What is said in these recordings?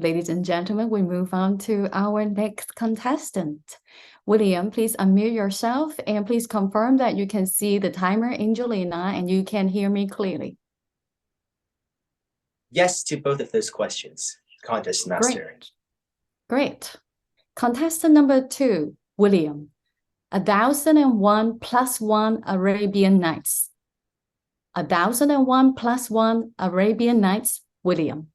Ladies and gentlemen, we move on to our next contestant. William, please unmute yourself and please confirm that you can see the timer, Angelina, and you can hear me clearly. Yes to both of those questions, Contest Master. Great. Contestant number 2, William. 1001 plus 1 Arabian Nights. 1001 plus 1 Arabian Nights, William.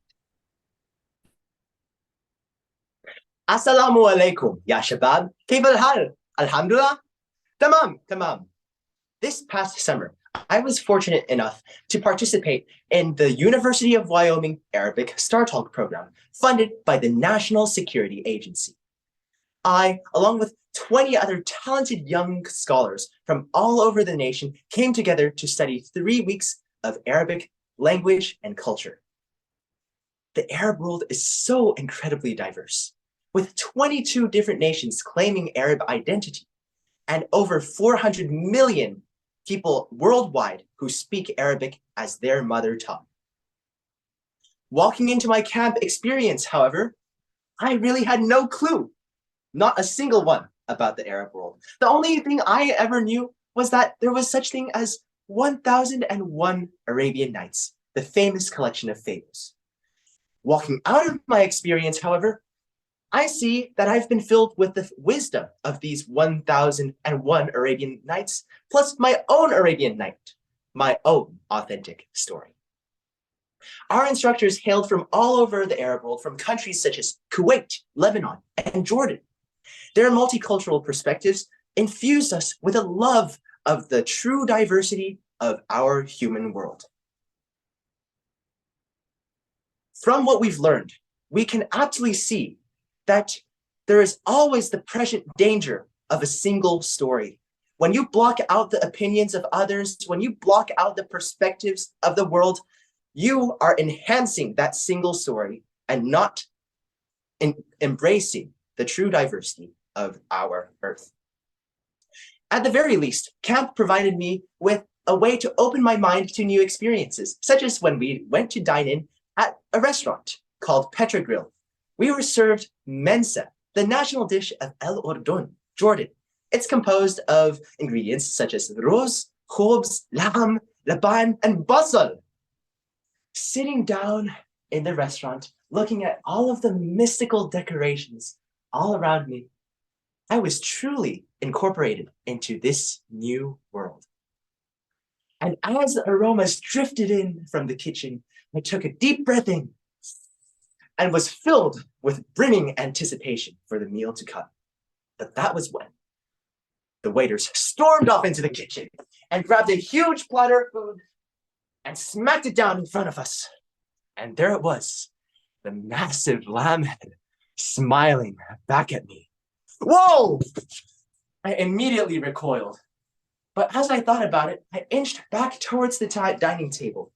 Assalamu alaikum, ya shabab. Kayf al-hal? Alhamdulillah. Tamam. This past summer, I was fortunate enough to participate in the University of Wyoming Arabic Star Talk program, funded by the National Security Agency. I, along with 20 other talented young scholars from all over the nation, came together to study 3 weeks of Arabic language and culture. The Arab world is so incredibly diverse, with 22 different nations claiming Arab identity and over 400 million people worldwide who speak Arabic as their mother tongue. Walking into my camp experience, however, I really had no clue, not a single one, about the Arab world. The only thing I ever knew was that there was such thing as 1001 Arabian Nights, the famous collection of fables. Walking out of my experience, however, I see that I've been filled with the wisdom of these 1001 Arabian Nights, plus my own Arabian Night, my own authentic story. Our instructors hailed from all over the Arab world, from countries such as Kuwait, Lebanon, and Jordan. Their multicultural perspectives infused us with a love of the true diversity of our human world. From what we've learned, we can aptly see that there is always the present danger of a single story. When you block out the opinions of others, when you block out the perspectives of the world, you are enhancing that single story and not embracing the true diversity of our Earth. At the very least, camp provided me with a way to open my mind to new experiences, such as when we went to dine in at a restaurant called Petra Grill. We were served mensa, the national dish of El Ordun, Jordan. It's composed of ingredients such as rose, khubz, laham, laban, and basal. Sitting down in the restaurant, looking at all of the mystical decorations all around me, I was truly incorporated into this new world. And as the aromas drifted in from the kitchen, I took a deep breath in and was filled with brimming anticipation for the meal to come. But that was when the waiters stormed off into the kitchen and grabbed a huge platter of food and smacked it down in front of us. And there it was, the massive lamb head, smiling back at me. Whoa! I immediately recoiled. But as I thought about it, I inched back towards the dining table.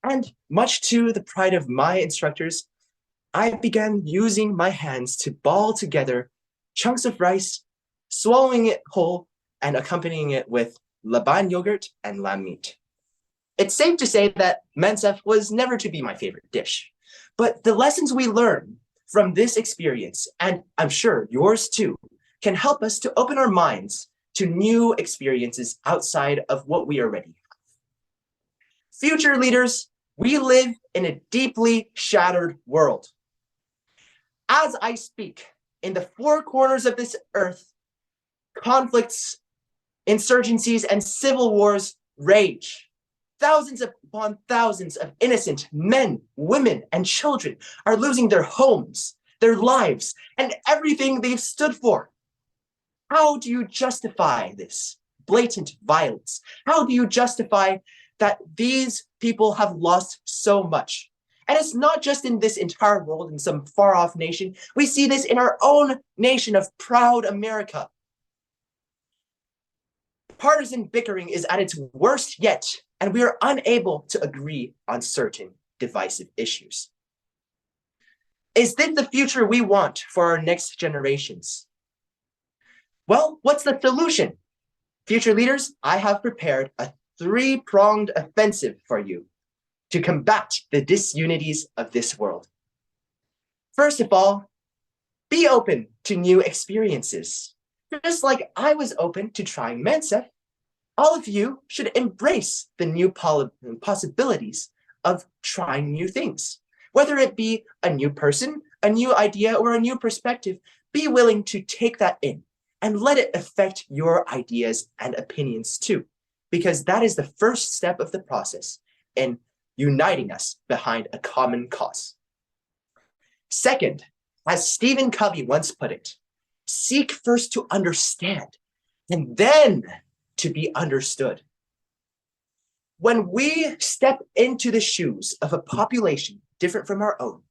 And much to the pride of my instructors, I began using my hands to ball together chunks of rice, swallowing it whole, and accompanying it with laban yogurt and lamb meat. It's safe to say that mensef was never to be my favorite dish, but the lessons we learn from this experience, and I'm sure yours too, can help us to open our minds to new experiences outside of what we already have. Future leaders, we live in a deeply shattered world. As I speak, in the four corners of this earth, conflicts, insurgencies, and civil wars rage. Thousands upon thousands of innocent men, women, and children are losing their homes, their lives, and everything they've stood for. How do you justify this blatant violence? How do you justify that these people have lost so much? And it's not just in this entire world, in some far-off nation. We see this in our own nation of proud America. Partisan bickering is at its worst yet, and we are unable to agree on certain divisive issues. Is this the future we want for our next generations? Well, what's the solution? Future leaders, I have prepared a three-pronged offensive for you to combat the disunities of this world. First of all, be open to new experiences. Just like I was open to trying Mensa, all of you should embrace the new possibilities of trying new things. Whether it be a new person, a new idea, or a new perspective, be willing to take that in and let it affect your ideas and opinions too, because that is the first step of the process in uniting us behind a common cause. Second, as Stephen Covey once put it, seek first to understand and then to be understood. When we step into the shoes of a population different from our own,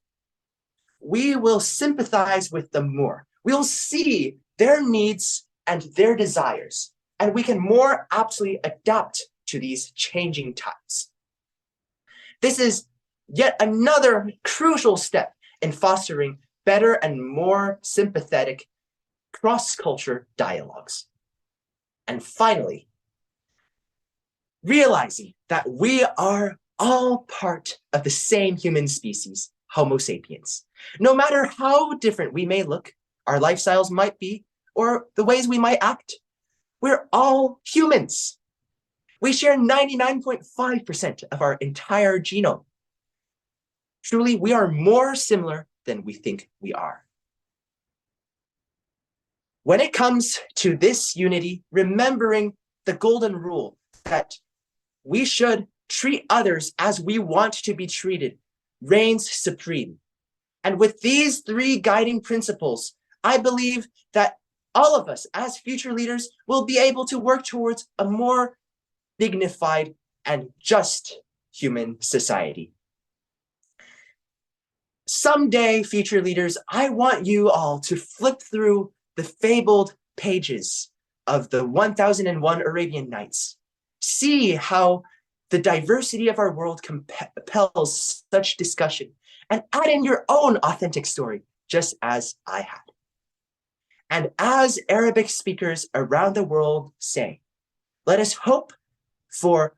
we will sympathize with them more. We'll see their needs and their desires, and we can more aptly adapt to these changing times. This is yet another crucial step in fostering better and more sympathetic cross-culture dialogues. And finally, realizing that we are all part of the same human species, Homo sapiens. No matter how different we may look, our lifestyles might be, or the ways we might act, we're all humans. We share 99.5% of our entire genome. Truly, we are more similar than we think we are. When it comes to this unity, remembering the golden rule that we should treat others as we want to be treated reigns supreme. And with these three guiding principles, I believe that all of us as future leaders will be able to work towards a more dignified and just human society. Someday, future leaders, I want you all to flip through the fabled pages of the 1001 Arabian Nights. See how the diversity of our world compels such discussion, and add in your own authentic story, just as I had. And as Arabic speakers around the world say, let us hope for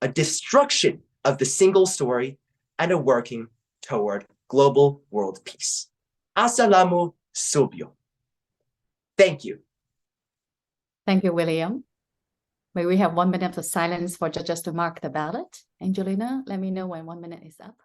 a destruction of the single story and a working toward global world peace. Assalamu subyo. Thank you. Thank you, William. May we have 1 minute of silence for judges to mark the ballot? Angelina, let me know when 1 minute is up.